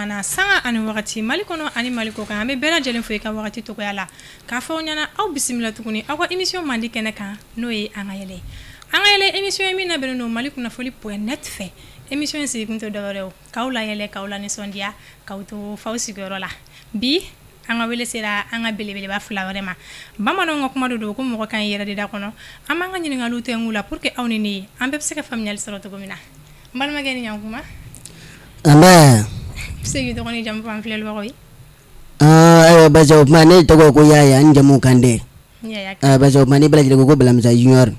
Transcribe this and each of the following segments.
na sanga ani wakati mali kono ani mali ko kan be bela jelen foyi ka wakati to ko yala ka fo nyana aw bisimila tuguni aw ka émission mandi kene kan no ye angayele émission mi na beno mali kuna foli .net fe émission si kunto dawrew kawla yele kawla ni sondia kawto fawsi gorola bi anga wele sera anga belebele ba fula wala ma bamano ngok madu do ko mo kan yera de da kono amanga nyini ngalu te ngula pour que awni ni ambe se ka familial soro to gomina mbal ma geni nyanguma amba segi to koni jam pam filel wakoy ayo bajo mane to ko yaya njamu kande ya bajo mane bala jile ko balamza junior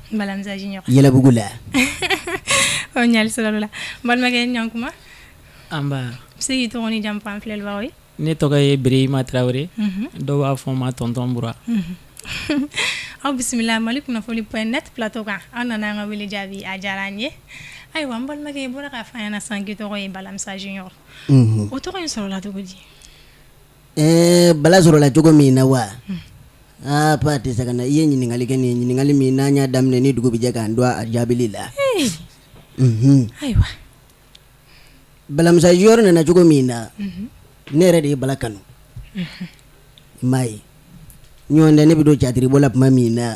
yela bugula o nyal soro la mbal ma geni nyanguma amba segi to koni jam pam filel wakoy ne tɔgɔ ye Birima Traoré dɔw b'a fɔ ma tonton Bura aw bisimila mali kunnafoni .net plateau kan an nana an ka wele jaabi a diyara an ye ayiwa an balimakɛ i bɔra k'a fɔ an ɲɛna sisan k'i tɔgɔ ye Balamisa Junior o tɔgɔ in sɔrɔla cogo di bala sɔrɔla cogo min na wa pa tɛ se ka na i ye ɲininkali kɛ nin ye ɲininkali min n'an y'a daminɛ ni dugu bɛ jɛ k'an don a jaabili la ayiwa Balamisa Junior nana cogo min na ne yɛrɛ de ye bala kanu m'a ye ɲɔgɔn tɛ ne bɛ don catiri bɔla tuma min na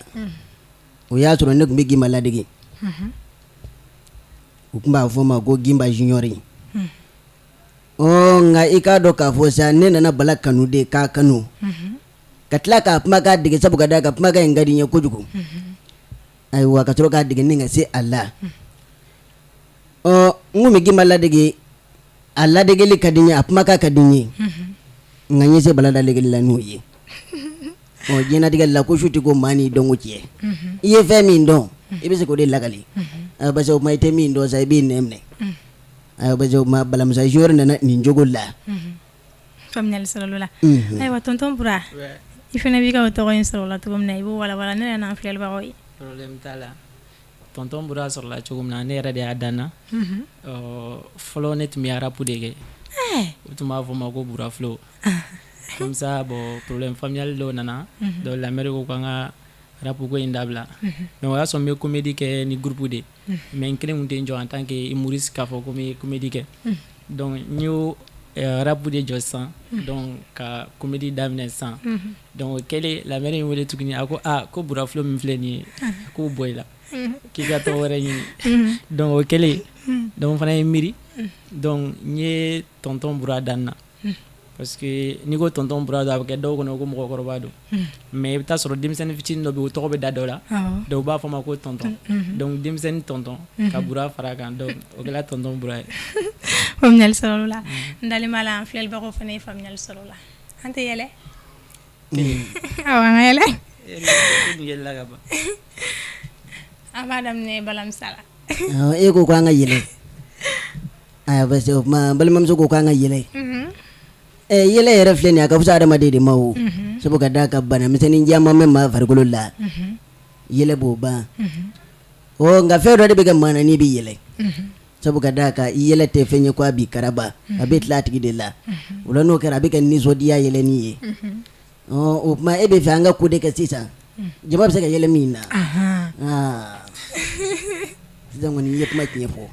o y'a sɔrɔ ne tun bɛ Gimba ladege u tun b'a fɔ ma ko Gimba Junior nka i k'a dɔn k'a fɔ sa ne nana bala kanu de k'a kanu ka tila k'a kumakan dege sabu ka d'a kan kumakan in ka di n ye kojugu ayiwa ka sɔrɔ k'a dege ni ka se a la n kun bɛ Gimba ladege a ladegeli ka di n ye a kumakan ka di n ye nka n ye se bala ladegeli la n'o ye diɲɛlatigɛ la ko su tɛ ko maa n'i dɔnko tiɲɛ i ye fɛn min dɔn i bɛ se k'o de lakali parce que o tuma i tɛ min dɔn sa i b'i nɛ minɛ parce que o tuma Balamisa Junior nana nin cogo la faamuyali sɔrɔ la ayiwa tonton Bura i fana b'i ka o tɔgɔ in sɔrɔ la cogo min na i b'o walawala ne nana an filɛlibagaw ye problème t'a la tonton Bura sɔrɔla cogo min na ne yɛrɛ de y'a danna fɔlɔ ne tun bɛ arapu de kɛ u tun b'a fɔ ma ko Bura Flow comme ça bon problème familial dɔ nana donc la mère ko k'an ka rapu ko in dabila mais o y'a sɔrɔ n bɛ comédie kɛ ni groupe de mais n kelen tun tɛ n jɔ en tant que humoriste k'a fɔ ko n bɛ comédie kɛ donc n y'o rapu de jɔ sisan donc ka comédie daminɛ sisan donc o kɛlen la mère ye n wele tuguni a ko ko Bura Flow min filɛ nin ye k'o bɔ i la k'i ka tɔgɔ wɛrɛ ɲini donc o kɛlen donc n fana ye miiri donc n ye tonton Bura dan na parce que n'i ko tonton Bura dɔ a bɛ kɛ dɔw kɔnɔ ko mɔgɔkɔrɔba don mais i bɛ taa sɔrɔ denmisɛnnin fitinin dɔ bɛ yen o tɔgɔ bɛ da dɔ la donc u b'a fɔ ma ko tonton donc denmisɛnnin tonton ka Bura fara kan donc o kɛra tonton Bura ye faamuyali sɔrɔ la n dalen b'a la an filɛlibagaw fana ye faamuyali sɔrɔ la an tɛ yɛlɛ awɔ an ka yɛlɛ yɛlɛla ka ban an b'a daminɛ Balamisa la e ko k'an ka yɛlɛ parce que o tuma balimamuso ko k'an ka yɛlɛ yɛlɛ yɛrɛ filɛ nin ye a ka fisa adamaden de ma o sabu ka d'a kan banamisɛnnin caman bɛ maa farikolo la yɛlɛ b'o ban nka fɛn dɔ de bɛ kɛ maa na n'i bɛ yɛlɛ sabu ka d'a kan i yɛlɛ tɛ fɛn ye ko a b'i karaba a bɛ tila a tigi de la o la n'o kɛra a bɛ kɛ nisɔndiya yɛlɛni ye o tuma e bɛ fɛ an ka ko de kɛ sisan jama bɛ se ka yɛlɛ min na sisan kɔni i ye kuma tiɲɛ fɔ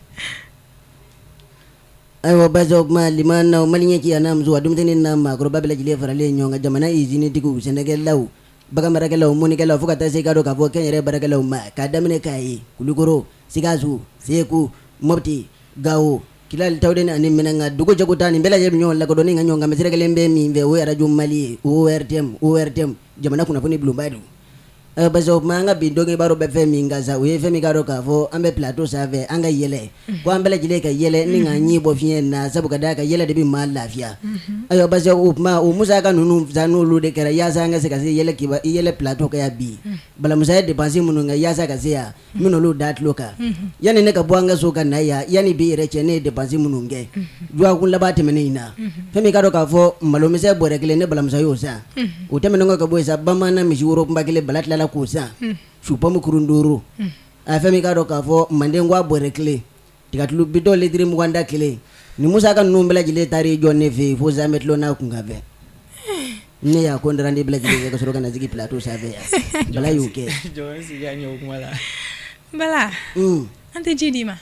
ayiwa bazo kuma limana maliɲɛ ci a n'a muso a denmisɛnnin n'a maakɔrɔba bɛɛ lajɛlen faralen ɲɔgɔn kan jamana izinitigiw sɛnɛkɛlaw bagan marakɛlaw mɔnikɛlaw fo ka taa se k'a dɔn k'a fɔ kɛnyɛrɛ baarakɛlaw ma k'a daminɛ k'a ye Kulikoro Sikaso Segu Mopti Gawo Kidali Tawudeni ani Minanga dugu jago nin bɛɛ lajɛlen bɛ ɲɔgɔn lakodɔnni ka ɲɔgɔn kan misira kelen bɛ min fɛ o ye radio Mali ye ORTM jamana kunnafoni bulonba don parce que o tuma an ka bi dɔnkilibaaw bɛ fɛn min kan sa o ye fɛn min k'a dɔn k'a fɔ an bɛ plateau sanfɛ an ka yɛlɛ ko an bɛɛ lajɛlen ka yɛlɛ ni ka ɲi bɔ fiɲɛ na sabu ka d'a kan yɛlɛ de bɛ maa lafiya ayiwa parce que o tuma o musaka ninnu sa n'olu de kɛra yaasa an ka se ka se yɛlɛ plateau kan yan bi Balamisa ye dépense minnu kɛ yaasa ka se yan n bɛna olu da tulo kan yanni ne ka bɔ an ka so ka na yan yanni bi yɛrɛ cɛ ne ye dépense minnu kɛ juwakun laban tɛmɛnen in na fɛn min k'a dɔn k'a fɔ malomisɛn bɔrɛ kelen ne Balamisa y'o san o tɛmɛnen kɔ ka bɔ yen sa bamanan misi woro kunba kelen bala tilala k'o san supamu kurun 5 a fɛn min k'a dɔn k'a fɔ manden guwa bɔrɛ kelen tigatulu bidon litiri 20 kelen ni musaka ninnu bɛɛ lajɛlen taara i jɔ ne fɛ yen fo zan bɛ tulon n'a kun ka bɛn ne y'a ko n dara ne bɛɛ lajɛlen kɛ ka sɔrɔ ka na sigi plateau sanfɛ yan Bala y'o kɛ Bala an tɛ ji d'i ma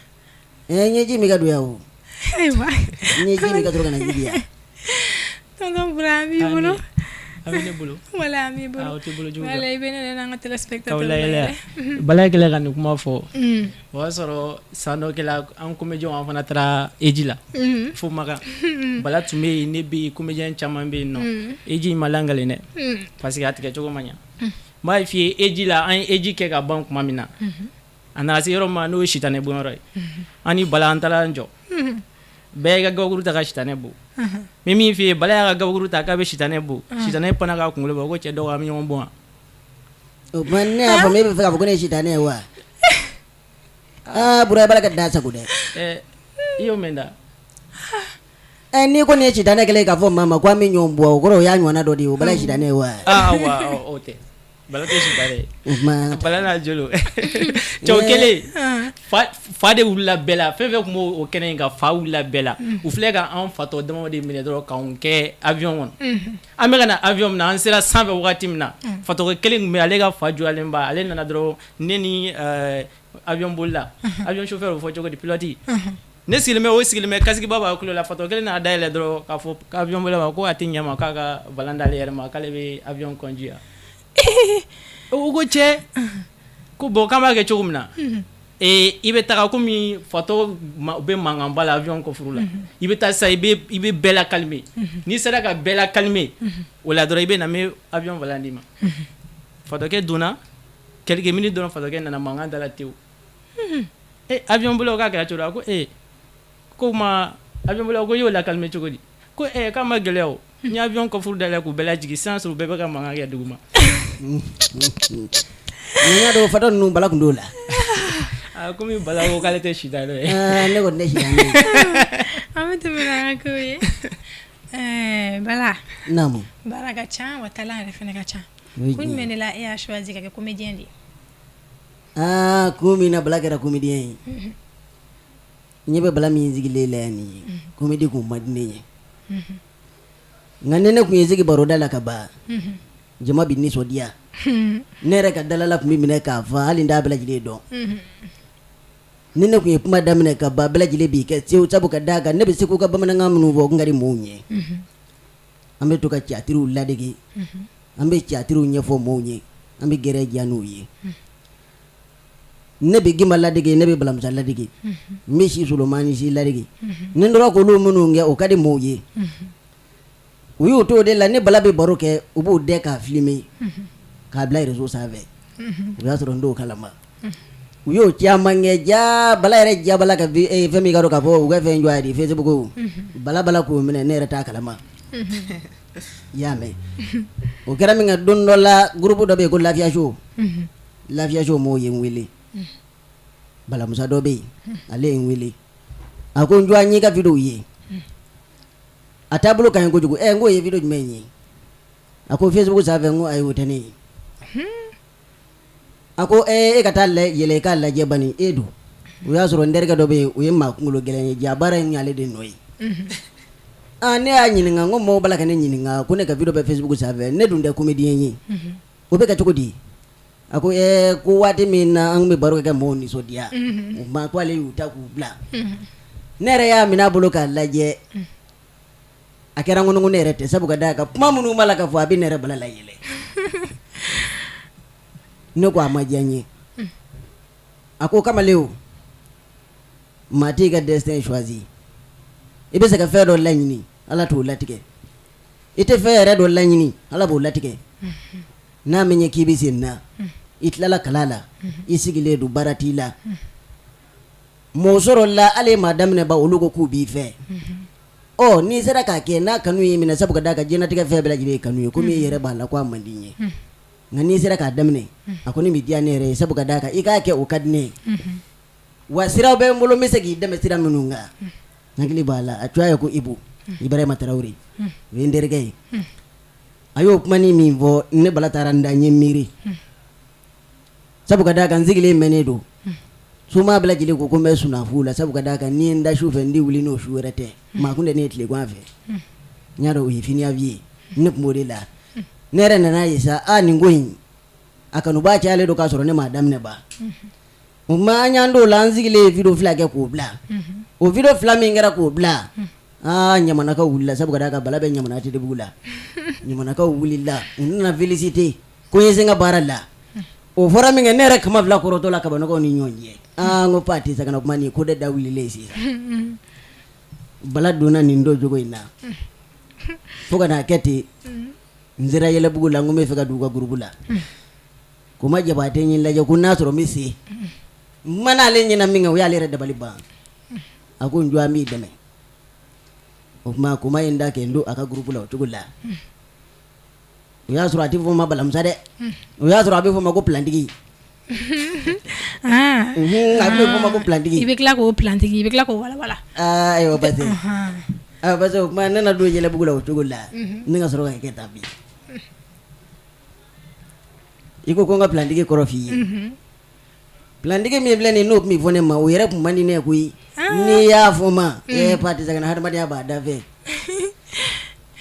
n ye ji min ka don yan o ayiwa n ye ji min ka sɔrɔ ka na sigi yan tonton Bura an b'i bolo a bɛ ne bolo wala an b'i bolo o t'i bolo jugu wala i bɛ ne n'an ka téléspectateur k'aw layɛlɛ bala kɛlɛ ka nin kuma fɔ o y'a sɔrɔ san dɔ kɛla an comédien an fana taara eji la fo Makan bala tun bɛ yen ne bɛ yen comédien caman bɛ yen nɔ eji in ma langale dɛ parce que a tigɛ cogo ma ɲa n b'a f'i ye eji la an ye eji kɛ ka ban tuma min na a nana se yɔrɔ ma n'o ye sitanɛ bonyɔrɔ ye an ni bala an taara an jɔ bɛɛ ka gabakuru ta ka sitanɛ bo mais min f'i ye bala y'a ka gabakuru ta k'a bɛ sitanɛ bo sitanɛ pana k'a kunkolo bɔ ko cɛ dɔgɔ an bɛ ɲɔgɔn bɔn wa o tuma ne y'a fɔ e bɛ fɛ k'a fɔ ko ne ye sitanɛ ye wa Bura bala ka da sago dɛ i y'o mɛn da n'i ko nin ye sitanɛ kɛlen k'a fɔ maa ma ko an bɛ ɲɔgɔn bɔ o kɔrɔ o y'a ɲɔgɔnna dɔ de ye o bala ye sitanɛ ye wa wa o tɛ bala tɛ sitanɛ ye bala n'a jolo cɛw kelen fa de wulila bɛɛ la fɛn fɛn tun b'o kɛnɛ in kan fa wulila bɛɛ la u filɛ ka an fatɔ dama de minɛ dɔrɔn k'anw kɛ avion kɔnɔ an bɛ ka na avion min na an sera sanfɛ wagati min na fatɔkɛ kelen tun bɛ ale ka fa jɔlen ba ale nana dɔrɔn ne ni avion bolila avion chauffeur o fɔ cogo di pilote ne sigilen bɛ o sigilen bɛ kasiki ba b'a kulo la fatɔ kelen n'a dayɛlɛ dɔrɔn k'a fɔ avion bolila ma ko a tɛ ɲɛ ma k'a ka volant d'ale yɛrɛ ma k'ale bɛ avion conduire o ko cɛ ko bon k'an b'a kɛ cogo min na i bɛ taga komi fatɔ bɛ mankanba la avion kɔfuru la i bɛ taa sisan i bɛ bɛɛ la calmer n'i sera ka bɛɛ la calmer o la dɔrɔn i bɛ na n bɛ avion volant d'i ma fatɔkɛ donna quelques minutes dɔrɔn fatɔkɛ nana mankan da la tewu avion bolo k'a kɛra cogo la ko ko ma avion bolo ko i y'o la calmer cogo di ko k'a ma gɛlɛya o n ye avion kɔfuru dayɛlɛ k'u bɛɛ lajigin sisan sɔrɔ u bɛɛ bɛ ka mankan kɛ duguma ni y'a dɔn fatɔ ninnu bala tun t'o la komi bala ko k'ale tɛ sitanɛ ye ne kɔni tɛ sitanɛ ye an bɛ tɛmɛ n'an ka kow ye Bala naamu baara ka ca wa talent yɛrɛ fɛnɛ ka ca ko jumɛn de la e y'a choisi ka kɛ comédien de ye ko min na bala kɛra comédien ye ɲɛ bɛ bala min sigilen la yan nin ye comédie kun man di ne ye nka ni ne kun ye sigi baroda la ka ban jama bi nisɔndiya ne yɛrɛ ka dalala tun bɛ minɛ k'a fɔ hali n t'a bɛɛ lajɛlen dɔn ni ne kun ye kuma daminɛ ka ban bɛɛ lajɛlen b'i kɛ sewu sabu ka d'a kan ne bɛ se k'u ka bamanankan minnu fɔ n ka di mɔɔw ɲɛ an bɛ to ka caatiriw ladege an bɛ caatiriw ɲɛfɔ mɔɔw ye an bɛ gɛrɛ diya n'u ye ne bɛ Gimba ladege ne bɛ Balamusa ladege n bɛ Si Solomani Si ladege ni n tora k'olu minnu kɛ o ka di mɔɔw ye u y'o to o de la ne Bala bɛ baro kɛ u b'o dɛ k'a filmer k'a bila réseau sanfɛ o y'a sɔrɔ n t'o kalama u y'o caman kɛ ja Bala yɛrɛ ja Bala ka fɛn min ka dɔn k'a fɔ u ka fɛn jɔ a di Facebook Bala k'o minɛ ne yɛrɛ t'a kalama i y'a mɛn o kɛra min kɛ don dɔ la groupe dɔ bɛ yen ko Lafiya Show mɔɔw ye n wele Balamusa dɔ bɛ yen ale ye n wele a ko n jɔ an y'i ka video ye a taabolo ka ɲi kojugu n k'o ye video jumɛn ye a ko Facebook sanfɛ n ko ayi o tɛ ne ye a ko e ka taa yɛlɛ i k'a lajɛ bani e don o y'a sɔrɔ n terikɛ dɔ bɛ yen o ye maa kunkolo gɛlɛn ye ja baara in y'ale de nɔ ye ne y'a ɲininka n ko mɔgɔw bala ka ne ɲininka ko ne ka video bɛ Facebook sanfɛ ne dun tɛ comédien ye o bɛ kɛ cogo di a ko ko waati min na an bɛ baro kɛ mɔgɔw nisɔndiya o ma ko ale y'u ta k'u bila ne yɛrɛ y'a minɛ a bolo k'a lajɛ a kɛra n ko ne yɛrɛ tɛ sabu ka d'a kan kuma minnu b'a la ka fɔ a bɛ ne yɛrɛ bala la yɛlɛ ne ko a ma diya n ye a ko kamalen o maa t'i ka destin choisi i bɛ se ka fɛn dɔ laɲini Ala t'o latigɛ i tɛ fɛn yɛrɛ dɔ laɲini Ala b'o latigɛ n'a mɛ ɲɛ k'i bɛ sen na i tilala kalan la i sigilen don baara t'i la mɔgɔ sɔrɔla hali maa daminɛ ba olu ko k'u b'i fɛ n'i sera k'a kɛ n'a kanu y'i minɛ sabu ka d'a kan diɲɛlatigɛ fɛn bɛɛ lajɛlen ye kanu ye komi i yɛrɛ b'a la ko a man di n ye nka n'i sera k'a daminɛ a kɔni bɛ diya ne yɛrɛ ye sabu ka d'a kan i k'a kɛ o ka di ne ye wa siraw bɛ n bolo n bɛ se k'i dɛmɛ sira minnu kan n hakili b'a la a tɔgɔ ye ko Ibrahima Tarawele o ye n terikɛ ye a y'o kumani min fɔ ne Bala taara n da n ye miiri sabu ka d'a kan n sigilen mɛnnen don suma bɛɛ lajɛlen ko n bɛ sunafu la sabu ka d'a kan ni n da su fɛ n tɛ wuli n'o su wɛrɛ tɛ maa kun tɛ ne ye tilegan fɛ n y'a dɔn o ye finiyafi ye ne tun b'o de la ne yɛrɛ nana ye sa nin ko in a kanuba cayalen don k'a sɔrɔ ne m'a daminɛ ba o ma an y'an t'o la an sigilen ye video 2 kɛ k'o bila o video 2 min kɛra k'o bila ɲamana ka wulila sabu ka da ka bala bɛ ɲamana tɛ de bugu la ɲamana ka wulila u nana félicité ko n ye se n ka baara la o fɔra min kɛ ne yɛrɛ kama fila kɔrɔtɔ la kabanɔgɔw ni ɲɔgɔn cɛ n ko pa tɛ sa kana kuma nin ko de da wulilen sisan bala donna nin do jogo in na fo ka na kɛ ten n sera yɛlɛbugu la n ko n bɛ fɛ ka don u ka groupe la ko ma Jabate n ye lajɛ ko n'a sɔrɔ n bɛ se n mana ale ɲɛna min kɛ o y'ale yɛrɛ dabali ban a ko n jɔ an b'i dɛmɛ o tuma kuma ye n da kɛ n don a ka groupe la o cogo la o y'a sɔrɔ a tɛ fɔ n ma balamusa dɛ o y'a sɔrɔ a bɛ fɔ n ma ko plantigi a bɛ fɔ n ma ko plantigi i bɛ tila k'o plantigi i bɛ tila k'o walawala ayiwa parce que o tuma ne na don yɛlɛbugu la o cogo la ne ka sɔrɔ ka kɛ tan bi i ko n ka plantigi kɔrɔ f'i ye plantigi min filɛ nin n'o tun bɛ fɔ ne ma o yɛrɛ tun man di ne ye koyi n'i y'a fɔ n ma pa tɛ se ka na hadamadenya b'a da fɛ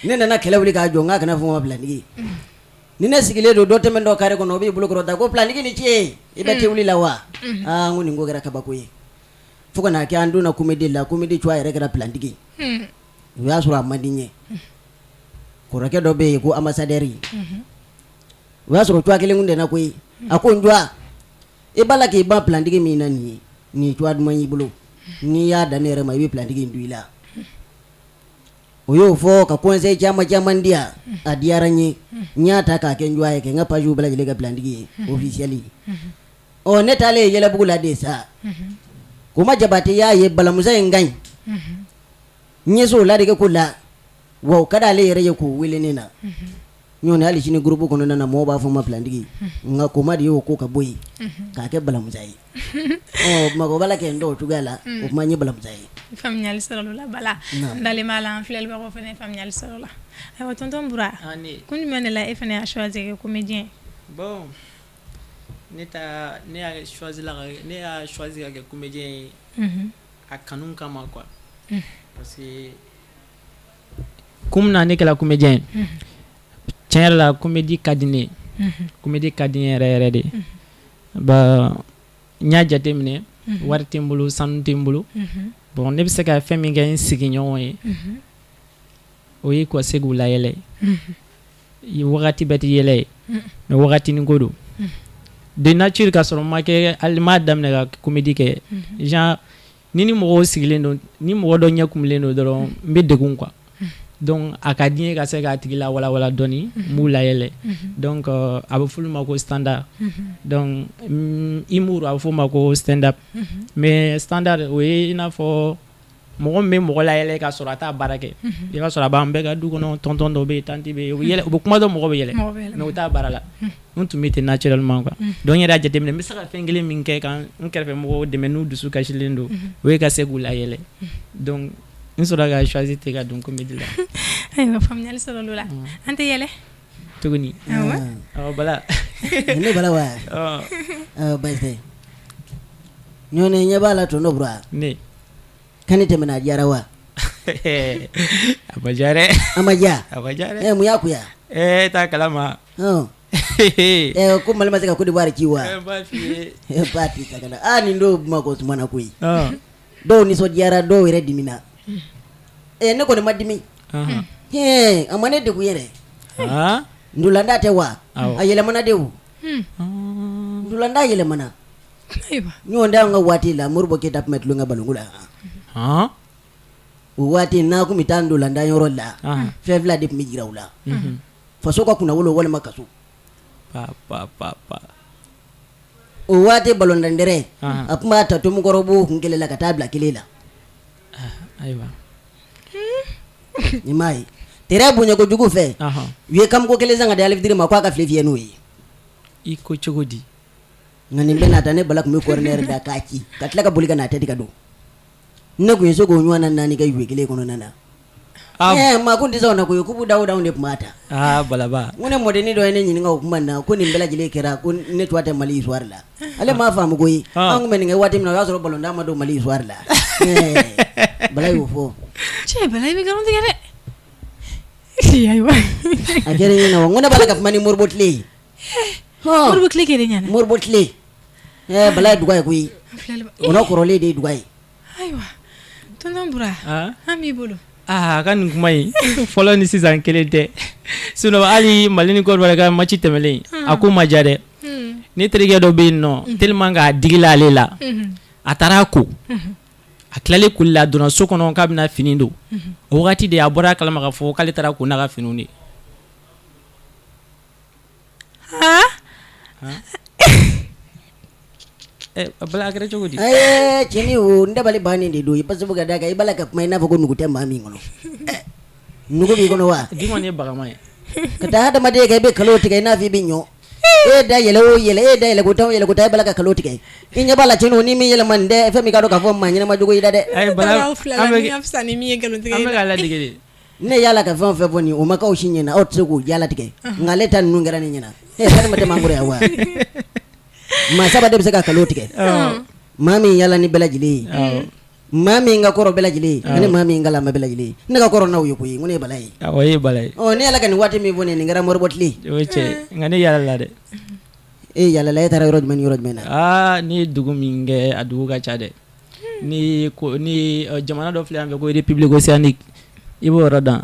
ne nana kɛlɛ wuli k'a jɔ n k'a kana fɔ n ma plantigi ni ne sigilen don dɔ tɛmɛ dɔ kare kɔnɔ o b'i bolo kɔrɔta ko plantigi ni ce i bɛ tɛ wuli la wa n ko nin ko kɛra kabako ye fo ka n'a kɛ an donna comédie la comédie cogoya yɛrɛ kɛra plantigi o y'a sɔrɔ a man di n ye kɔrɔkɛ dɔ bɛ yen ko ambassadeur o y'a sɔrɔ cogoya kelen kun tɛ n na koyi a ko n jɔ i b'a la k'i ban plantigi min na nin ye nin cogoya duman y'i bolo n'i y'a dan ne yɛrɛ ma i bɛ plantigi in don i la o y'o fɔ ka conseil caman caman di yan a diyara n ye n y'a ta k'a kɛ n jɔ ye kɛ n ka page bɛɛ lajɛlen kɛ plantigi ye officiel ne taalen yɛlɛbugu la de sa ko ma Jabate y'a ye balamusa in ka ɲi n ye so ladege ko la wa o ka d'ale yɛrɛ ye k'o wele ne na ɲɔni hali sini groupe kɔnɔna na mɔgɔw b'a fɔ n ma plantigi nka koma de y'o ko ka bɔ yen k'a kɛ balamusa ye mako b'a la kɛ n dɔn o cogoya la o kuma n ye balamusa ye faamuyali sɔrɔ la Bala n dalen b'a la an filɛlibagaw fana ye faamuyali sɔrɔ la ayiwa tonton Bura kun jumɛn de la e fana y'a choisir kɛ comédien bon ne y'a choisi ka kɛ comédien ye a kanu kama quoi parce que comme na ne kɛla comédien tiɲɛ yɛrɛ la comédie ka di ne comédie ka di n yɛrɛ yɛrɛ de ba n y'a jate minɛ wari tɛ n bolo sanu tɛ n bolo bon ne bɛ se ka fɛn min kɛ n sigiɲɔgɔn ye o ye ka se k'u layɛlɛ wagati bɛɛ tɛ yɛlɛ ye mais wagatinin ko don de nature ka sɔrɔ n ma kɛ hali n m'a daminɛ ka comédie kɛ genre ni mɔgɔw sigilen don ni mɔgɔ dɔ ɲɛ kumulen don dɔrɔn n bɛ degun quoi donc a ka di n ye ka se k'a tigi la walawala dɔɔni n b'u layɛlɛ donc a bɛ f'olu ma ko standard donc humour a bɛ f'o ma ko stand up mais standard o ye i n'a fɔ mɔgɔ min bɛ mɔgɔ layɛlɛ ka sɔrɔ a t'a baara kɛ i b'a sɔrɔ a b'an bɛɛ ka du kɔnɔ tonton dɔ bɛ yen tanti bɛ yen u bɛ kuma dɔ mɔgɔ bɛ yɛlɛ mais u t'a baara la n tun bɛ ten naturellement quoi donc n yɛrɛ y'a jateminɛ n bɛ se ka fɛn kelen min kɛ ka n kɛrɛfɛ mɔgɔw dɛmɛ n'u dusu kasilen don o ye ka se k'u layɛlɛ donc n sɔrɔ ka choisi ten ka don comédie la ayiwa faamuyali sɔrɔ la an tɛ yɛlɛ tuguni Bala ne Bala wa basi tɛ ɲɔni ɲɛ b'a la tonton Bura ne kan ne tɛmɛna a diyara wa a ma diya dɛ a ma diya a ma diya dɛ mun y'a kuya t'a kalama ko Mali ma se ka Côte d'Ivoire ci wa n b'a f'i ye ba ti sa kana nin don Bamakɔ tuma na koyi dɔw nisɔndiyara dɔw yɛrɛ dimina ne kɔni ma dimi a ma ne degun yɛrɛ ndulanda tɛ wa a yɛlɛmana de o ndulanda yɛlɛmana ɲɔgɔn da an ka waati la Moribo Keyita tun bɛ tulon kɛ balongo la o waati n'a kun bɛ taa ndulanda yɔrɔ la fɛn fila de tun bɛ jira u la faso ka kunnawolo walima kaso o waati balondandɛrɛ a tun b'a ta tomukɔrɔbo kun kelen la ka taa bila kelen la ayiwa ni m'a ye tere bonya kojugu fɛ u ye kamiko kelen san ka di Alfitiri ma k'a ka file fiyɛ n'o ye i ko cogo di nka nin bɛɛ n'a ta ne Bala tun bɛ corner da k'a ci ka tila ka boli ka n'a tɛti ka don ne kun ye se k'o ɲɔgɔn na naani kɛ yu kelen kɔnɔna na maa kun tɛ se o na koyi k'u b'u daw de tun b'a ta Balaba n ko ne mɔdenni dɔ ye ne ɲininka o kuma na ko nin bɛɛ lajɛlen kɛra ko ne tun tɛ Mali histoire la ale m'a faamu koyi an kun bɛ nin kɛ waati min na o y'a sɔrɔ balontan ma don Mali histoire la Bala y'o fɔ cɛ Bala i bɛ nkalon tigɛ dɛ ayiwa a kɛra n ɲɛna wa n ko ne b'a la ka kuma ni Moribo tile ye Moribo tile kɛra ɲɛna Moribo tile Bala ye duga ye koyi o n'a kɔrɔlen de ye duga ye ayiwa tonton Bura an b'i bolo kan nin kuma in fɔlɔ ni sisan kelen tɛ sinon hali Mali ni Côte d'Ivoire ka match tɛmɛlen a ko ma diya dɛ ne terikɛ dɔ bɛ yen nɔ tellement k'a digila ale la a taara a ko a tilalen koli la a donna so kɔnɔ k'a bɛna fini don o wagati de a bɔra a kalama k'a fɔ k'ale taara ko n'a ka finiw de bala a kɛra cogo di cɛni o n dabali bannen de don i parce que ka da kan i b'a la ka kuma i n'a fɔ ko nugu tɛ maa min kɔnɔ nugu b'i kɔnɔ wa di kɔni ye bagama ye ka taa hadamaden kan i bɛ kalo tigɛ i n'a fɔ i bɛ ɲɔ e da yɛlɛ o yɛlɛ e da yɛlɛ ko tan o yɛlɛ ko tan i b'a la ka kalo tigɛ i ɲɛ b'a la cɛni o ni min yɛlɛma nin dɛ fɛn min ka dɔn k'a fɔ maa ɲɛnama jogo i da dɛ an bɛ k'a ladege de ne yala ka fɛn o fɛn fɔ nin o ma k'aw si ɲɛna aw tɛ se k'o yala tigɛ nka ale ta ninnu kɛra ne ɲɛna fɛn tɛ mangoro yan wa maa saba de bɛ se ka kalo tigɛ maa min yala ni bɛɛ lajɛlen ye maa min ka kɔrɔ bɛɛ lajɛlen ani maa min ka lamɛ bɛɛ lajɛlen ne ka kɔrɔ n'aw ye koyi ko ne ye bala ye o ye bala ye ne yala ka nin waati min fɔ nin kɛra Moribo tile o ye cɛ nka ne yala la dɛ e yala la e taara yɔrɔ jumɛn ni yɔrɔ jumɛn na ne ye dugu min kɛ a dugu ka ca dɛ ni jamana dɔ filɛ yan fɛ ko République Océanique i b'o yɔrɔ dɔn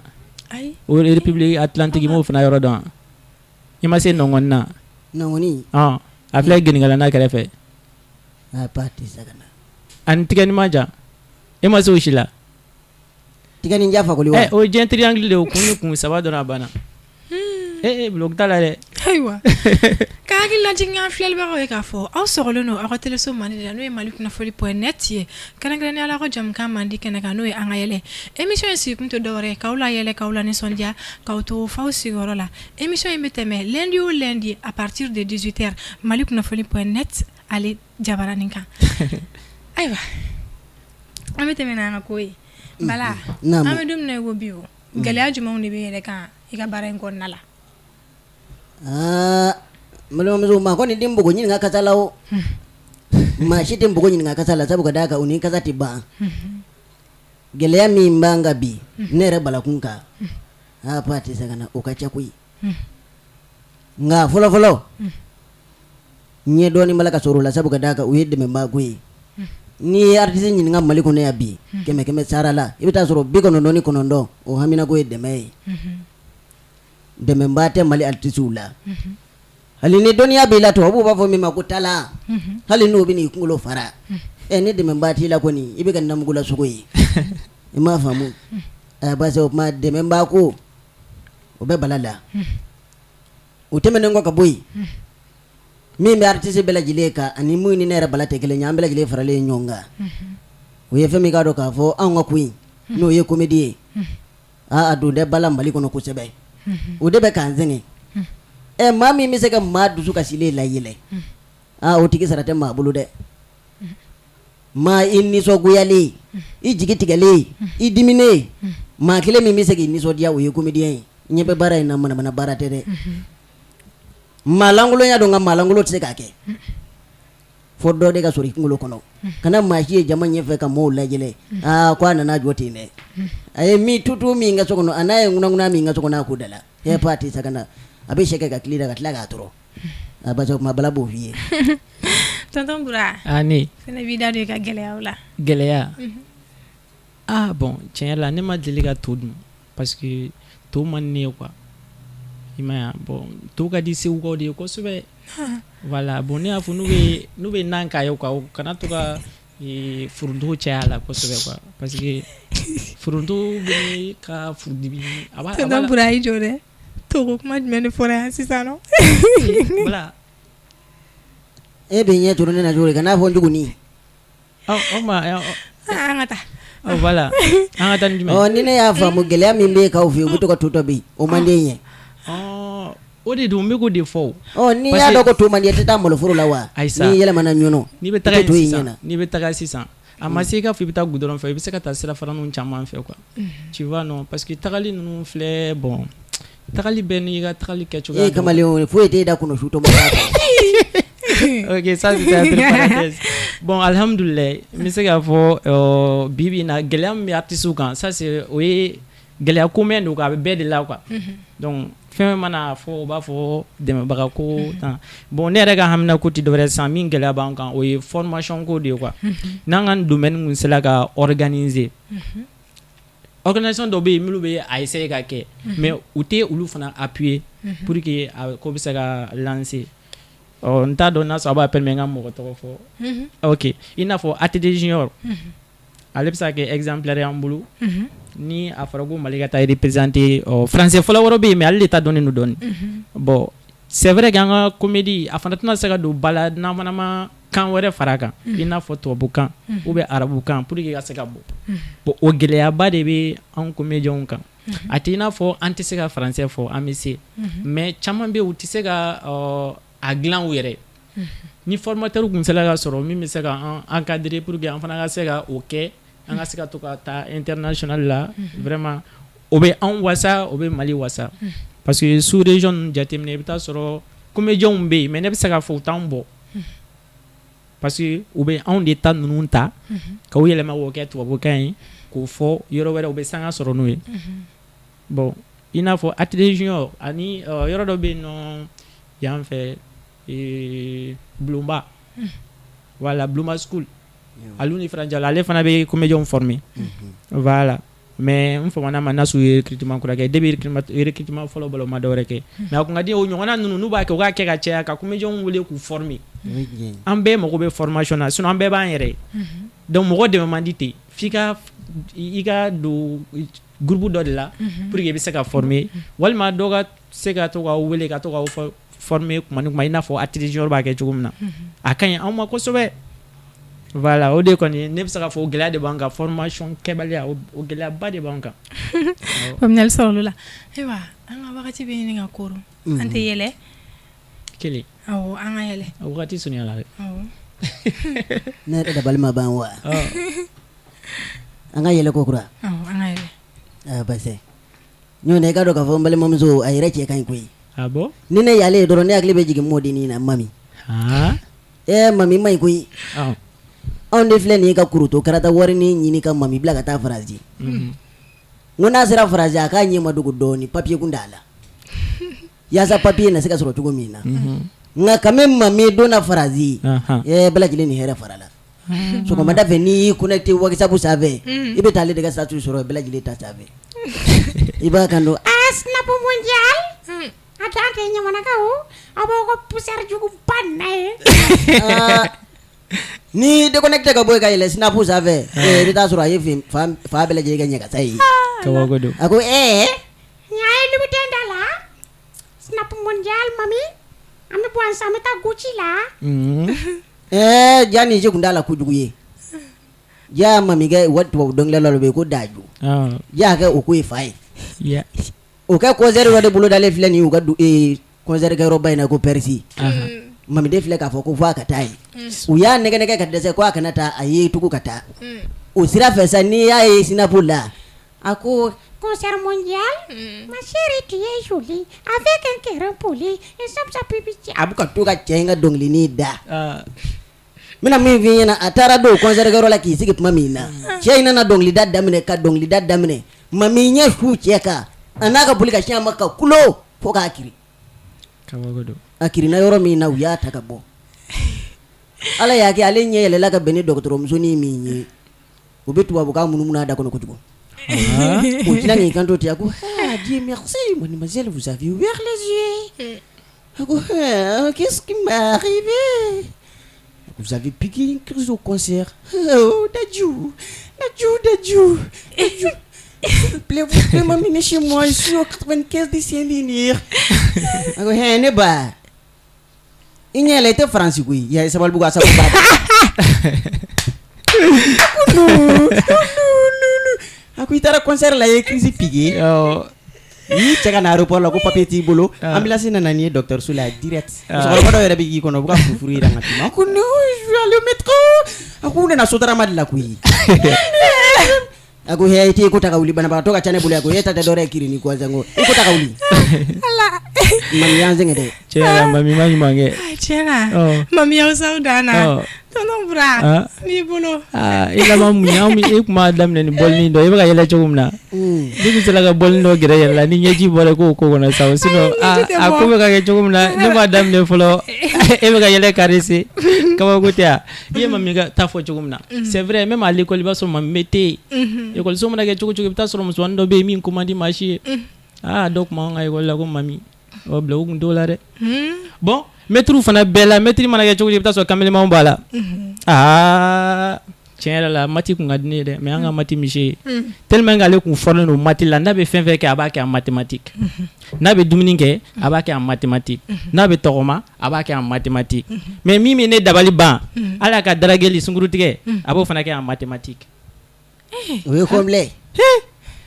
o République Atlantique i m'o fana yɔrɔ dɔn i ma se Nɔngɔni na Nɔngɔni a filɛ Gɛnɛgala n'a kɛrɛfɛ a pa tɛ se ka na ani tigɛni ma jan e ma se o si la tigɛni ja fakoli wa o diɲɛ triangle de o kun ni kun saba dɔrɔn a banna bloc t'a la dɛ ayiwa ka hakili lajigin an filɛlibagaw ye k'a fɔ aw sɔgɔlen don aw ka teleso mandi de la n'o ye malikunnafoli.net ye kɛrɛnkɛrɛnnenya la aw ka jamukan mandi kɛnɛ kan n'o ye an ka yɛlɛ émission in sigi kun tɛ dɔwɛrɛ ye k'aw la yɛlɛ k'aw la nisɔndiya k'aw to faw sigiyɔrɔ la émission in bɛ tɛmɛ lundi o lundi à partir de 18h malikunnafoli.net ale jabaranin kan ayiwa an bɛ tɛmɛ n'an ka ko ye Bala an bɛ don min na i ko bi o gɛlɛya jumɛnw de bɛ yɛlɛ kan i ka baara in kɔnɔna la malimamuso ma ko ni den bogo ɲininka kasa la o maa si tɛ bogo ɲininka kasa la sabu ka d'a kan o ni kasa tɛ ban gɛlɛya min b'an kan bi ne yɛrɛ balakun kan pa tɛ se ka na o ka ca koyi nka fɔlɔfɔlɔ ɲɛ dɔɔnin b'a la ka sɔrɔ o la sabu ka d'a kan o ye dɛmɛbaa ko ye n'i ye artiste ɲininka Mali kɔnɔ yan bi 100 sara la i bɛ taa sɔrɔ 99 o hamina ko ye dɛmɛ ye dɛmɛbaa tɛ Mali artistes la hali ni dɔnniya b'i la tubabuw b'a fɔ min ma ko tala hali n'o bɛ n'i kunkolo fara ni dɛmɛbaa t'i la kɔni i bɛ ka namugula sogo ye i m'a faamu parce que o tuma dɛmɛbaa ko o bɛ Bala la o tɛmɛnen kɔ ka bɔ yen min bɛ artiste bɛɛ lajɛlen kan ani mun ni ne yɛrɛ Bala tɛ kelen ye an bɛɛ lajɛlen faralen ɲɔgɔn kan o ye fɛn min k'a dɔn k'a fɔ anw ka ko in n'o ye comédie ye a don dɛ Bala Mali kɔnɔ kosɛbɛ o de bɛ k'an sɛgɛn maa min bɛ se ka maa dusu kasilen la yɛlɛ o tigi sara tɛ maa bolo dɛ maa i nisɔngoyalen i jigi tigɛlen i diminen maa kelen min bɛ se k'i nisɔndiya o ye comédien ye ɲɛ bɛ baara in na manamana baara tɛ dɛ maa langolonya dɔn nka maa langolo tɛ se k'a kɛ fo dɔ de ka sɔrɔ i kunkolo kɔnɔ kana maa si ye jama ɲɛfɛ ka maaw lajɛlɛ ko a nana jɔ ten dɛ a ye min tutu min ka so kɔnɔ a n'a ye ŋunaŋuna min ka so kɔnɔ a ko da la pa tɛ se ka na a bɛ sɛgɛ ka tile da ka tila k'a tɔrɔ a ba kuma Bala b'o f'i ye tonton Bura ne fɛnɛ b'i da don i ka gɛlɛyaw la gɛlɛya bon tiɲɛ yɛrɛ la ne ma deli ka to dun parce que to man ne ye quoi i ma ye bon to ka di segukaw de ye kosɛbɛ voilà bon ne y'a fɔ n'u bɛ nan k'a ye quoi kana to ka furuntu caya la kosɛbɛ quoi parce que furuntu bɛ ka furudimi a b'a tonton Bura y'i jɔ dɛ to ko kuma jumɛn de fɔra yan sisan nɔ voilà e bɛ ɲɛ turu ne na cogo di ka n'a fɔ njuguni an ka taa voilà an ka taa ni jumɛn ni ne y'a faamu gɛlɛya min bɛ k'aw fɛ yen u bɛ to ka to tɔ bɛ yen o man di n ye o de don n bɛ k'o de fɔ n'i y'a dɔn ko to man di i tɛ taa maloforo la wa n'i yɛlɛmana ɲɔnɔ n'i bɛ taga sisan a ma se k'a fɔ i bɛ taa goudron fɛ i bɛ se ka taa sirafaraniw caman fɛ quoi tu vois non parce que tagali ninnu filɛ bon tagali bɛɛ n'i ka tagali kɛcogoya kamalen foyi t'e da kɔnɔ su tɔmɔ ok ça c'était un peu parenthèse bon alhamdoulilah n bɛ se k'a fɔ bi na gɛlɛya min bɛ artistes kan ça c'est o ye gɛlɛya ko mɛn don a bɛ bɛɛ de la quoi donc fɛn mana fɔ o b'a fɔ dɛmɛbaga ko bon ne yɛrɛ ka hamina ko tɛ dɔwɛrɛ san min gɛlɛya b'an kan o ye formation ko de ye quoi n'an ka domaine kun sera ka organiser organisation dɔ bɛ yen minnu bɛ a essayer ka kɛ mais u tɛ olu fana appuyer pour que a ko bɛ se ka lancer n t'a dɔn n'a sɔrɔ a b'a permettre n ka mɔgɔ tɔgɔ fɔ ok i n'a fɔ ATT Junior ale bɛ se ka kɛ exemplaire y'an bolo ni a fɔra ko Mali ka taa représenter français fɔlɔ wɛrɛ bɛ yen mais ale de ta dɔnnen don dɔɔni bon c'est vrai que an ka comédie a fana tɛna se ka don ba la n'an fana ma kan wɛrɛ fara kan i n'a fɔ tubabukan ou bien arabukan pour que ka se ka bɔ bon o gɛlɛyaba de bɛ an comédiens kan a tɛ i n'a fɔ an tɛ se ka français fɔ an bɛ se mais caman bɛ yen u tɛ se ka a dilan u yɛrɛ ni formateur tun sera ka sɔrɔ min bɛ se ka an encadrer pour que an fana ka se ka o kɛ an ka se ka to ka taa international la vraiment o bɛ an wasa o bɛ Mali wasa parce que sous région ninnu jateminɛ i bɛ taa sɔrɔ comédiens bɛ yen mais ne bɛ se ka fɔ u t'anw bɔ parce que u bɛ anw de ta ninnu ta k'o yɛlɛma k'o kɛ tubabukan ye k'o fɔ yɔrɔ wɛrɛ u bɛ sanga sɔrɔ n'o ye bon i n'a fɔ ATT Junior ani yɔrɔ dɔ bɛ yen nɔ yan fɛ Blomba voilà Blomba School alu ni Franjala ale fana bɛ comédiens former voilà mais n famana ma n'a su ye recrutement kura kɛ depuis recrutement fɔlɔ bɔlɔ ma dɔwɛrɛ kɛ mais a kun ka di o ɲɔgɔnna ninnu n'u b'a kɛ u k'a kɛ ka caya ka comédiens wele k'u former an bɛɛ mago bɛ formation na sinon an bɛɛ b'an yɛrɛ ye donc mɔgɔ dɛmɛ man di ten f'i ka i ka don groupe dɔ de la pour que i bɛ se ka former walima dɔ ka se ka to k'aw wele ka to k'aw former kuma ni kuma i n'a fɔ ATT Junior b'a kɛ cogo min na a ka ɲi anw ma kosɛbɛ voilà o de kɔni ne bɛ se ka fɔ o gɛlɛya de b'an kan formation kɛbaliya o gɛlɛyaba de b'an kan faamuyali sɔrɔ olu la ayiwa an ka wagati bɛ ɲini ka koron an tɛ yɛlɛ kelen awɔ an ka yɛlɛ a wagati surunyala dɛ ne yɛrɛ dabali ma ban wa an ka yɛlɛ ko kura awɔ an ka yɛlɛ basi ɲɔn tɛ i ka dɔn k'a fɔ n balimamuso a yɛrɛ cɛ ka ɲi koyi ah bon ni ne yale dɔrɔn ne hakili bɛ jigin mɔdennin na mami mami ma ɲi koyi anw de filɛ nin ye ka kuruto karata wari ni ɲini ka mami bila ka taa Faransi n ko n'a sera Faransi a k'a ɲɛ ma dogo dɔɔni papier kun t'a la yaasa papier na se ka sɔrɔ cogo min na nka quand même mami donna Faransi bɛɛ lajɛlen ni hɛrɛ fara la sɔgɔmada fɛ n'i y'i connecté WhatsApp sanfɛ i bɛ taa ale de ka statut sɔrɔ bɛɛ lajɛlen ta sanfɛ i b'a kan don Snap mondial atante nyamanakaw abo ko poussière jugu banna ye ni déconnecté ka bɔ ka yɛlɛ Snap sanfɛ i bɛ taa sɔrɔ a ye fa bɛɛ lajɛlen ka ɲɛkasa ye kawagodo a ko nyaay lu tenda la Snap mondial mami ami bo ensemble ta Gucci la ja ni je kun t'a la kojugu ye ja mami kɛ wari tubabu dɔnkilidala dɔ bɛ yen ko Daju ja kɛ o ko ye fa ye o kɛ concert dɔ de bolo dalen filɛ nin ye u ka concert kɛyɔrɔba in na ko Persi mami de filɛ k'a fɔ ko fɔ a ka taa ye u y'a nɛgɛ ka dɛsɛ ko a kana taa a ye tugu ka taa o sira fɛ sa n'i y'a ye Snap la a ko concert mondial ma chérie tu es jolie avec un cœur poli et ça pipi a bɛ ka to ka cɛ in ka dɔnkilinin da n bɛna min f'i ɲɛna a taara don concert kɛyɔrɔ la k'i sigi tuma min na cɛ in nana dɔnkilida daminɛ ka dɔnkilida daminɛ mami ɲɛ su cɛ kan a n'a ka boli ka siɲɛ ma ka kulo fo k'a kiri a kirina yɔrɔ min na u y'a ta ka bɔ ala y'a kɛ ale ɲɛ yɛlɛla ka bɛn ni dɔgɔtɔrɔmusonin min ye o bɛ tubabukan munumunu a da kɔnɔ kojugu o tila k'i kanto ten a ko Dieu merci mademoiselle vous avez ouvert les yeux a ko qu'est-ce qui m'est arrivé vous avez piqué une crise au concert oh Daju s'il vous plaît, vous pouvez m'amener chez moi, je suis au 95 de Saint-Denis. A ko ne ba i ɲɛ yɛlɛ i tɛ Faransi koyi ya sabali bugu a sabu ba a ko i taara concert la i ye crise piqué n'i cɛ ka na aéroport la ko papier t'i bolo ambulance nana n'i ye docteur so la direct musokɔrɔba dɔ yɛrɛ bɛ k'i kɔnɔ u bɛ ka furufuru yira n ka tuma a ko non je vais aller au métro a ko u nana Sotarama de la koyi a ko i tɛ ko ta ka wuli banabagatɔ ka ca ne bolo a ko e ta tɛ dɔwɛrɛ ye kiri ni kɔnsan ko i ko ta ka wuli mami y'an sɛgɛn dɛ cɛla mami ma ɲuman kɛ cɛla mami y'aw saw danna tonton Bura n'i bolo i laban mun ye e tun b'a daminɛ ni bɔlinin dɔ i bɛ ka yɛlɛ cogo min na ne tun sera ka bɔlinin dɔ gɛrɛ yɛlɛ la ni ɲɛji bɔra k'o ko kɔnɔ sa sinon a ko bɛ ka kɛ cogo min na ne b'a daminɛ fɔlɔ e bɛ ka yɛlɛ caressé kabako tɛ a i ye mami ka taa fɔ cogo min na c'est vrai même à l'école i b'a sɔrɔ mami bɛ te yen école so mana kɛ cogo cogo i bɛ taa sɔrɔ musomanin dɔ bɛ yen min ko man di maa si ye dɔ tuma an ka école la ko mami bila u kun t'o la dɛ bon maître fana bɛɛ la maître mana kɛ cogo cogo i bɛ taa sɔrɔ kamalemanw b'a la tiɲɛ yɛrɛ la mati kun ka di ne ye dɛ mais an ka mati misi ye tellement que ale kun fɔrɔlen don mati la n'a bɛ fɛn fɛn kɛ a b'a kɛ en mathématique n'a bɛ dumuni kɛ a b'a kɛ en mathématique n'a bɛ tɔgɔma a b'a kɛ en mathématique mais min bɛ ne dabali ban ala ka darageli sunkuru tigɛ a b'o fana kɛ en mathématique o ye complet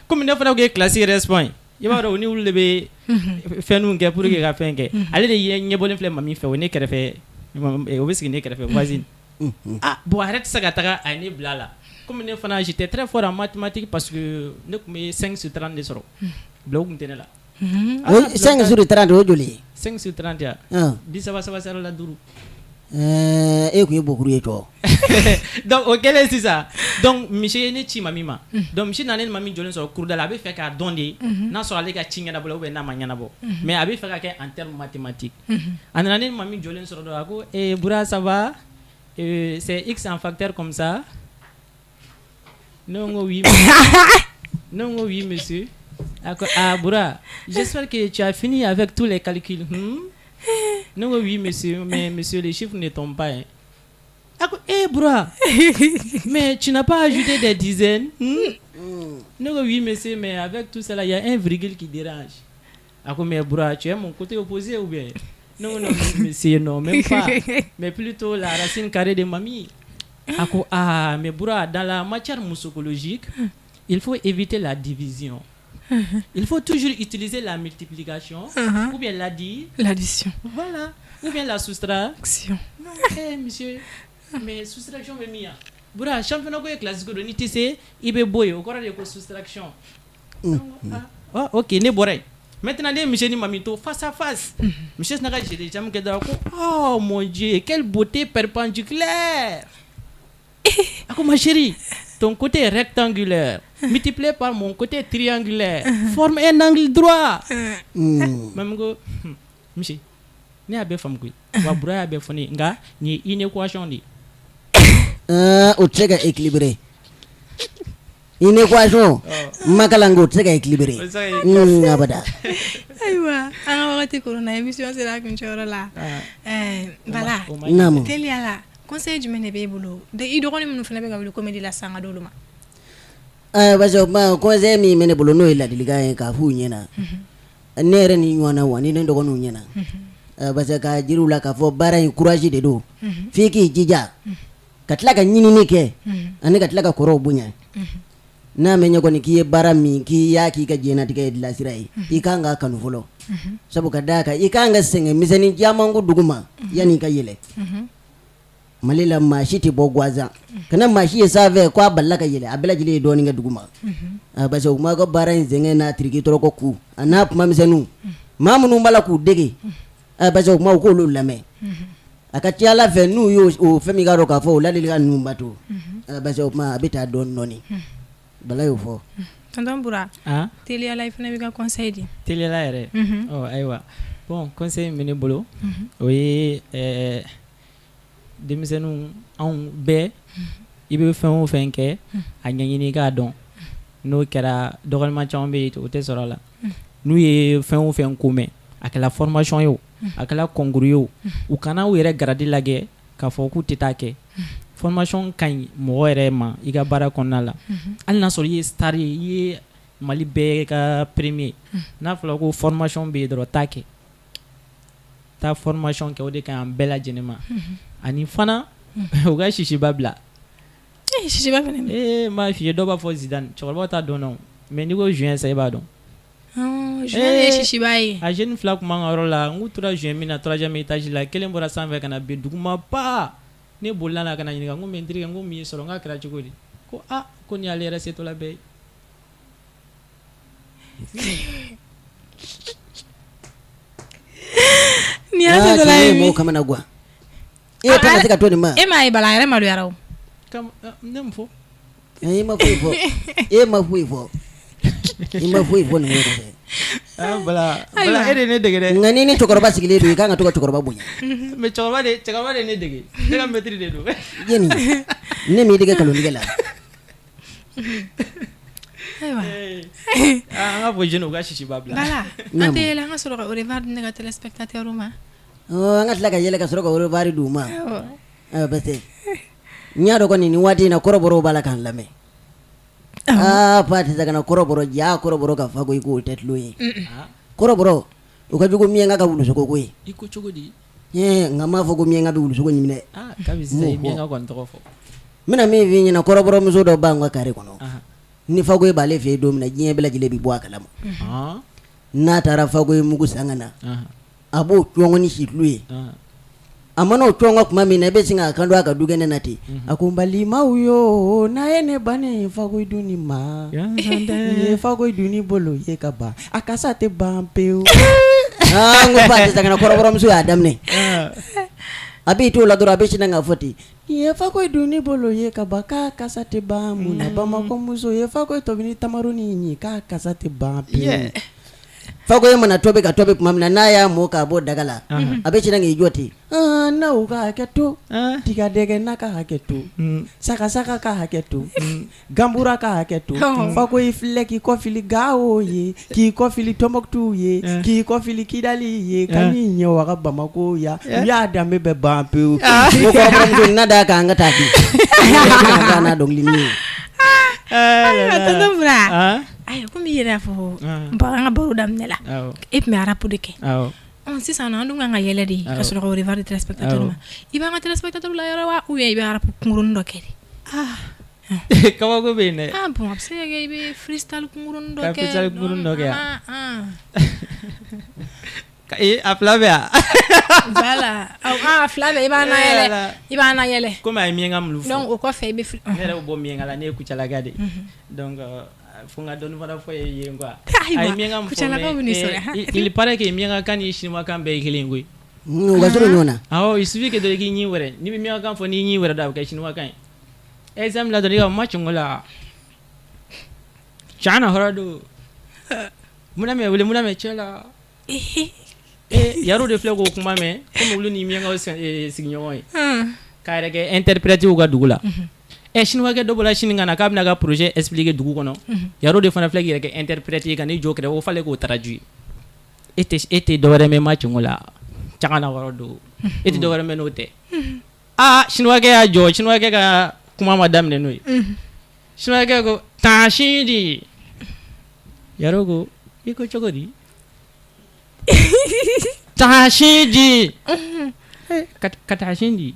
comme ne fana ko ye classe respond i b'a dɔn ni olu de bɛ fɛnw kɛ pour que ka fɛn kɛ ale de ɲɛbɔlen filɛ mami fɛ o ne kɛrɛfɛ o bɛ sigi ne kɛrɛfɛ voisine bon a yɛrɛ tɛ se ka taga a ye ne bila la comme ne fana j'étais très fort en mathématique parce que ne tun bɛ 5 sur 30 de sɔrɔ bila o kun tɛ ne la 5 sur 30 o joli ye 5 sur 30 ya 37 sara la 5 e kun ye bokuru ye cɔ donc o kɛlen sisan donc misi ye ne ci mami ma donc misi nana ne mami jɔlen sɔrɔ kuruda la a bɛ fɛ k'a dɔn de n'a sɔrɔ ale ka ci ɲɛnabɔ la ou bien n'a ma ɲɛnabɔ mais a bɛ fɛ ka kɛ en terme mathématique a nana ne mami jɔlen sɔrɔ dɔrɔn a ko Bura ça va c'est x en facteur comme ça non oui non oui monsieur Bura j'espère que tu as fini avec tous les calculs non oui monsieur mais monsieur les chiffres ne tombent pas Bura mais tu n'as pas ajouté des dizaines non oui monsieur mais avec tout cela il y a un virgule qui dérange mais Bura tu es mon côté opposé ou bien non, monsieur, non, même pas. Mais plutôt la racine carrée de mamie. Mais Bura, dans la matière musicologique, il faut éviter la division. Il faut toujours utiliser la multiplication ou bien l'addition. Voilà. Ou bien la soustraction. Non, monsieur, mais soustraction, mais mia. Bura, championnat de classique de l'ITC, il be boy, au corps de soustraction. Ok, ne boray. Maintenant, les Michel et Mamito face à face. Michel n'a jamais dit oh mon Dieu, quelle beauté perpendiculaire. Ma chérie, ton côté rectangulaire multiplié par mon côté triangulaire forme un angle droit. Même go, Michel, ne a bien femme qui, wa Bura a bien fini, nga ni inéquation di. Au tchèque équilibré. Inéquation makalango tse ka équilibré abada aywa an ka wagati corona émission sera kun choro la bala telia la conseil jumɛn de b'e bolo de i dɔgɔnin minnu fana bɛ ka wuli comédie la sanga dolu ma parce que conseil min bɛ ne bolo n'o ye ladilikan ye k'a f'u ɲɛna ne yɛrɛ ni ɲɔgɔnna wa ni ne dɔgɔninw ɲɛna parce que ka jiriw la k'a fɔ baara in courage de don f'i k'i jija ka tila ka ɲinini kɛ ani ka tila ka kɔrɔw bonya n'a mɛ ɲɛkɔni k'i ye baara min k'i y'a k'i ka diɲɛnatigɛ ye dilasira ye i kan k'a kanu fɔlɔ sabu ka d'a kan i kan ka sɛgɛn misɛnnin caman ko dugu ma yanni i ka yɛlɛ Mali la maa si tɛ bɔ gansan kana maa si ye sanfɛ ko a balila ka yɛlɛ a bɛɛ lajɛlen ye dɔɔnin kɛ dugu ma parce que u ma ka baara in sɛgɛn n'a tiriki tɔrɔkɔ ku a n'a kuma misɛnninw maa minnu b'a la k'u dege parce que u kuma u k'olu lamɛn a ka ca Ala fɛ n'u y'o fɛn min k'a dɔn k'a fɔ o ladilikan ninnu bato parce que o kuma a bɛ taa dɔɔnin dɔɔnin Bala y'o fɔ tonton Bura teliya la i fana bɛ ka conseil di teliya la yɛrɛ ayiwa bon conseil min bɛ ne bolo o ye denmisɛnninw anw bɛɛ i bɛ fɛn o fɛn kɛ a ɲɛɲini k'a dɔn n'o kɛra dɔgɔnima caman bɛ yen o tɛ sɔrɔ a la n'u ye fɛn o fɛn ko mɛn a kɛra formation ye o a kɛra concours ye o u kana u yɛrɛ garadi lajɛ k'a fɔ k'u tɛ taa kɛ formation ka ɲi mɔgɔ yɛrɛ ma i ka baara kɔnɔna la hali n'a sɔrɔ i ye star ye i ye Mali bɛɛ ka premier n'a fɔra ko formation bɛ yen dɔrɔn taa kɛ taa formation kɛ o de ka ɲi an bɛɛ lajɛlen ma ani fana u ka sisiba bila sisiba fana m'a f'i ye dɔw b'a fɔ Zidane cɛkɔrɔbaw t'a dɔn dɛ mais n'i ko juin sa i b'a dɔn juin ye sisiba ye a jeune fila tun b'an ka yɔrɔ la n k'u tora juin min na 3e étage la kelen bɔra sanfɛ ka na bin duguma pa ne bolila la ka na ɲininka n ko mais n terikɛ n ko min ye sɔrɔ n k'a kɛra cogo di ko ko ni ale yɛrɛ setɔla bɛɛ ye ni y'a setɔla ye min kamana guwa e tɛ se ka to nin ma e m'a ye Bala a yɛrɛ maloyara o ne mun fɔ e ma foyi fɔ ima foyi fo nin ko tɛ bala e de ne dege dɛ nka ni ni cɛkɔrɔba sigilen don i kan ka to ka cɛkɔrɔba bonya mais cɛkɔrɔba de ne dege ne ka maître de don yeni ne m'i dege kalontigɛ la ayiwa an ka fɔ jeune u ka sisi ba bila bala an tɛ yɛlɛ an ka sɔrɔ ka au revoir di ne ka téléspectateur ma an ka tila ka yɛlɛ ka sɔrɔ ka au revoir d'u ma parce que n y'a dɔn kɔni nin waati in na kɔrɔbɔrɔw b'a la k'an lamɛn fa tɛ se ka na kɔrɔbɔrɔ ja kɔrɔbɔrɔ ka fa ko i k'o tɛ tulo ye kɔrɔbɔrɔ o ka jugu miɲɛnka ka wulusoko ko ye i ko cogo di nka m'a fɔ ko miɲɛnka bɛ wulusoko ɲimi dɛ kabi sisan i miɲɛnka kɔni tɔgɔ fɔ n bɛna min f'i ɲɛna kɔrɔbɔrɔmuso dɔ b'an ka kare kɔnɔ ni fagoye b'ale fɛ yen don min na diɲɛ bɛɛ lajɛlen bɛ bɔ a kalama n'a taara fagoye mugu san ka na a b'o cɔngɔ ni situlu ye a mana o cɔngɔ tuma min na i bɛ sin k'a kan don a ka dukɛnɛ na ten a ko n balimaw yo n'a ye ne bannen fagoye dunni ma ye fagoye dunni bolo ye ka ban a kasa tɛ ban pewu n ko ba tɛ se ka na kɔrɔbɔrɔmuso y'a daminɛ a b'i t'o la dɔrɔn a bɛ sin k'a fɔ ten ye fagoye dunni bolo ye ka ban k'a kasa tɛ ban mun na bamakɔ muso ye fagoye tobi ni tamaroni ɲi k'a kasa tɛ ban pewu fagoye mana tobi ka tobi tuma min na n'a y'a mɔ k'a bɔ daga la a bɛ sin k'i jɔ ten n'aw ka hakɛ to tigadɛgɛ n'a ka hakɛ to sagasaka ka hakɛ to ganbura ka hakɛ to fagoye filɛ k'i kɔfili Gawo ye k'i kɔfili Tɔnbɔkutu ye k'i kɔfili Kidali ye ka n'i ɲɛ waga Bamako ya u y'a danbe bɛɛ ban pewu ko kɔrɔbɔrɔmuso n'a da kan an ka taa ten k'a n'a dɔnkili ye ayiwa tonton Bura ayiwa komi i yɛrɛ y'a fɔ an ka baro daminɛ la e tun bɛ arapu de kɛ sisan an dun kan ka yɛlɛ de ka sɔrɔ ka au revoir di téléspectateur ma i b'an ka téléspectateur la yɔrɔ wa ou bien i bɛ arapu kunkurunin dɔ kɛ de kabako bɛ yen dɛ bon a bɛ se ka kɛ i bɛ freestyle kunkurunin dɔ kɛ freestyle kunkurunin dɔ kɛ a fila bɛ yan voilà a fila bɛ i b'a na yɛlɛ komi a ye miɲɛnka minnu fɔ donc o kɔfɛ i bɛ ne yɛrɛ bɛ bɔ miɲɛnka la ne ye kucalaga de donc fo n ka dɔɔni fana fɔ ye yen quoi a ye miɲɛnka min fɔ mais il paraît que miɲɛnka kan ni chinois kan bɛɛ ye kelen koyi u ka surun ɲɔgɔn na awɔ il suffit que dɔrɔn i k'i ɲin wɛrɛ n'i bɛ miɲɛnka kan fɔ n'i ɲin wɛrɛ dɔn a bɛ kɛ chinois kan ye exemple la dɔrɔn i ka ma cungo la cana hɔrɔn don munna mɛ cɛ la yaro de filɛ k'o kuma mɛn komi olu ni miɲɛnkaw sigiɲɔgɔn ye k'a yɛrɛ kɛ interprète u ka dugu la chinois kɛ dɔ bɔra sini ka na k'a bɛna ka projet expliquer dugu kɔnɔ yaro de fana filɛ k'i yɛrɛ kɛ interprète ye ka n'i jɔ kɛrɛfɛ o falen k'o traduit e tɛ dɔwɛrɛ mɛn ma cungo la cagana wɔrɔ don e tɛ dɔwɛrɛ mɛn n'o tɛ chinois kɛ y'a jɔ chinois kɛ ka kuma ma daminɛ n'o ye chinois kɛ ko taasi di yaro ko i ko cogo di taasi di ka taasi di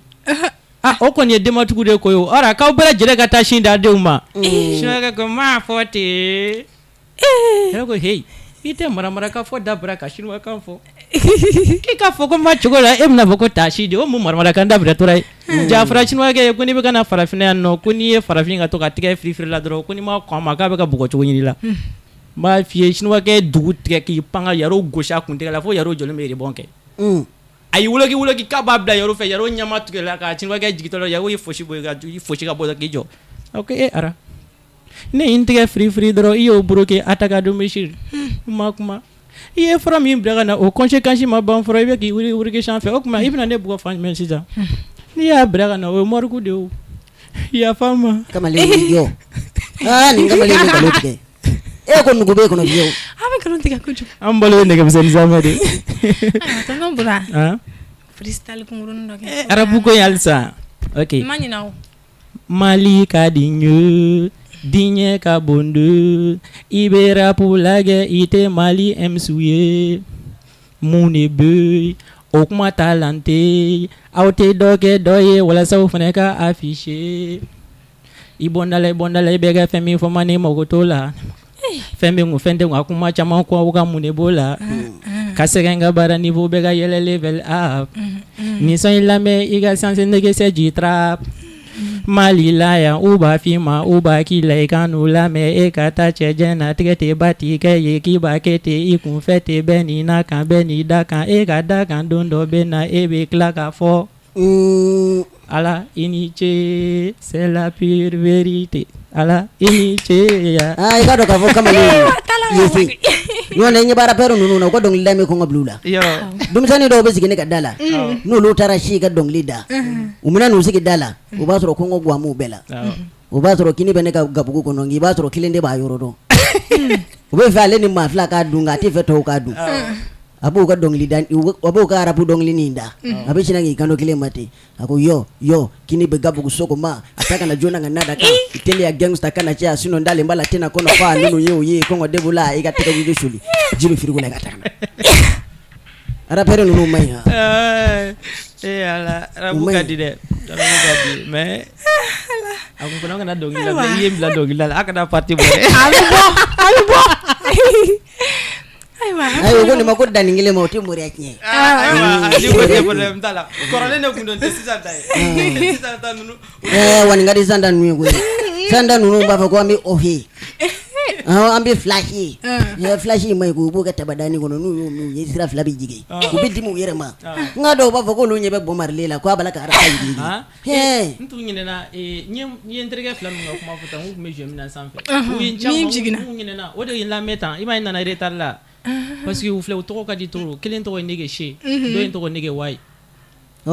o kɔni ye denmatigiw de ko ye ɔra k'aw bɛɛ lajɛlen ka taa sin d'a denw ma chinois ko m'a fɔ ten yaro ko hey i tɛ maramara ka fɔ dabila ka chinois kan fɔ k'i ka fɔ ko n ma cogo la e bɛna fɔ ko taasi di o mun maramara kan dabila tora ye jafara chinois kɛ ko n'i bɛ ka na farafinna yan nɔ ko n'i ye farafin ka to ka tigɛ firifiri la dɔrɔn ko n'i ma kɔn a ma k'a bɛ ka bugɔ cogo ɲini la n b'a f'i ye chinois kɛ dugu tigɛ k'i pan ka yaro gosi a kuntigɛ la fo yaro jɔlen bɛ rebond kɛ a y'i woloki k'a b'a bila yaro fɛ yaro ɲɛma tigɛ la ka chinois kɛ jigitɔ la yaro ye fosi bɔ i fosi ka bɔ k'i jɔ ok ara ne ye n tigɛ firifiri dɔrɔn i y'o broqué Ataka Domicile ma kuma i ye fura min bila ka na o conséquence ma ban fɔlɔ i bɛ k'i wurigi sanfɛ o tuma i bɛna ne bugɔ fan jumɛn sisan n'i y'a bila ka na o ye mɔriku de ye o yafa n ma kamalen jɔ nin kamalen bɛ nkalon tigɛ e ko nugu b'e kɔnɔ fiyewu a bɛ nkalon tigɛ kojugu an balo ye nɛgɛmisɛnnin sanfɛ de ayiwa tonton Bura freestyle kunkurunin dɔ kɛ arabu ko ye halisa ok ma ɲinɛ o Mali ka di n ye diɲɛ ka bon don i bɛ rapu lajɛ i tɛ Mali MC ye mun de bɛ o kuma t'a la n tɛ aw tɛ dɔ kɛ dɔ ye walasa o fana ka afficher i bɔndala i bɛ kɛ fɛn min fɔ ma ni mago t'o la fɛn bɛ kun fɛn tɛ kun a kuma caman kɔ aw ka mun de b'o la ka sɛgɛn ka baara niveau bɛ ka yɛlɛ level up nisɔn i lamɛn i ka sanse nɛgɛsɛ ji trap Mali la yan u b'a f'i ma u b'a k'i la i kan n'u lamɛn e ka taa cɛ jɛnatigɛ tɛ ba t'i kɛ ye k'i b'a kɛ ten i kunfɛ ten bɛɛ n'i na kan bɛɛ n'i da kan e ka da kan don dɔ bɛ na e bɛ tila k'a fɔ ala i ni ce c'est la pure vérité ala i ni ce ya i ka dɔn k'a fɔ kamalen yefe nyone nya bara pero nunu na ko dongli da me ko ngablula yo dum sani do be sigine ka dala no lu tara shi ka dongli da umuna nu sigi dala o ba soro ko ngogwa mu bela o ba soro kini bene ka gabugo ko nongi ba soro kilende ba yoro do o be fale ni mafla ka dunga ti feto ka du abu ka dongli dan abu ka arabu dongli ninda abe china ngi kando kile mate ako yo kini be gabugo soko ma ataka na jona nga nada ka iteli ya gangster kana cha sino ndale mbala tena kono fa nunu ye ko ngode bula ikateka gujo shuli jibi firigo la katana ara pero nunu mai ha ala rabu kadi de mais aku pernah kena dongil la iya bila dongil la akada party bore albo ayo ko ni mako daningile mo ti muri aknye di ko je problem tala korale ne kundo sisa dai sisa tanu wani ngadi sanda nunu ko sanda nunu ba fa ko ambi ohi ambi flashy ya flashy mai ko buka tabadani ko nunu ye sira flabi jige ko biddi mu yere ma ngado ba fa ko lu nyebe bomar lela ko abala ka ara jige he ntu nyine na nye entrega flam ngo kuma futa ngu me jemina sanfe ni jigina nyine na odo yin la metan ima ina na retar la parce que vous fle to ka di toro kelen to nege she do en to nege wai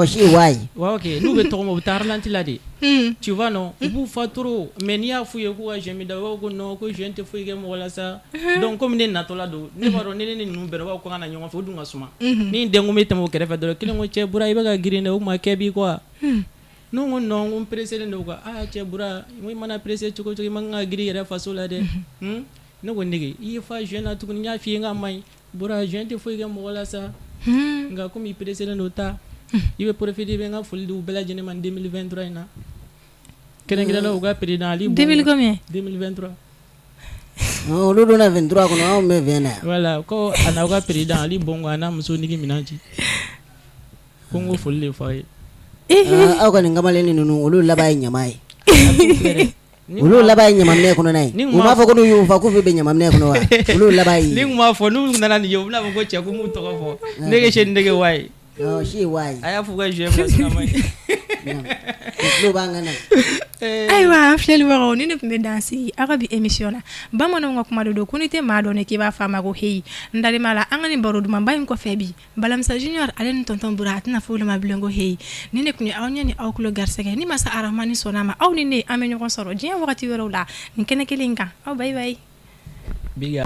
shi wai wa ok nous be to mo tarlanti la de tu vois non bu faturo menia fuye ko jemi da ko no ko gente fuye mo wala sa donc comme ne natola do ne baro ne nu be ko kana nyongo fo dunga suma ni dengu metem ko refa do kelen ko che bura iba ga girine o ma kebi quoi non on pressé le ko che bura mo mana pressé choko choko manga giri refa so la de no ko nege i fa jeune atu nya fi nga mai bura gente fuye mo wala sa nga ko mi pressé le nota ibe profiter be nga fuldi u bela jene man 2023 na kenen gida lo ga président ali 2023 lu do na 23 ko no me vena voilà ko ana ga président ali bongo ana muso nigi minaji kongo fulli fay ko ni ngamale ni nunu lu labai nyamai ulu labai nyamamne kono nai uma fo ko yu fa ku be nyamamne kono wa ulu labai ning ma fo nu nana ni yo bla ko che ko mu to ko fo ndege she ndege wai shi wai aya fuga je na mai lu bangana aywa fleli waro ni ne pembe dansi arabi emission na bamana ngo kuma do kunite ma do ne ke ba fama go hey ndale mala angani baro duma bayin ko febi balamsa junior alen tonton burat na fulu ma blengo hey ni ne kuni awnya ni awkulo garsege ni masa arahmani sonama aw ni ne amenyo ko soro jien wakati wero la ni kene kelinka aw bye bye biga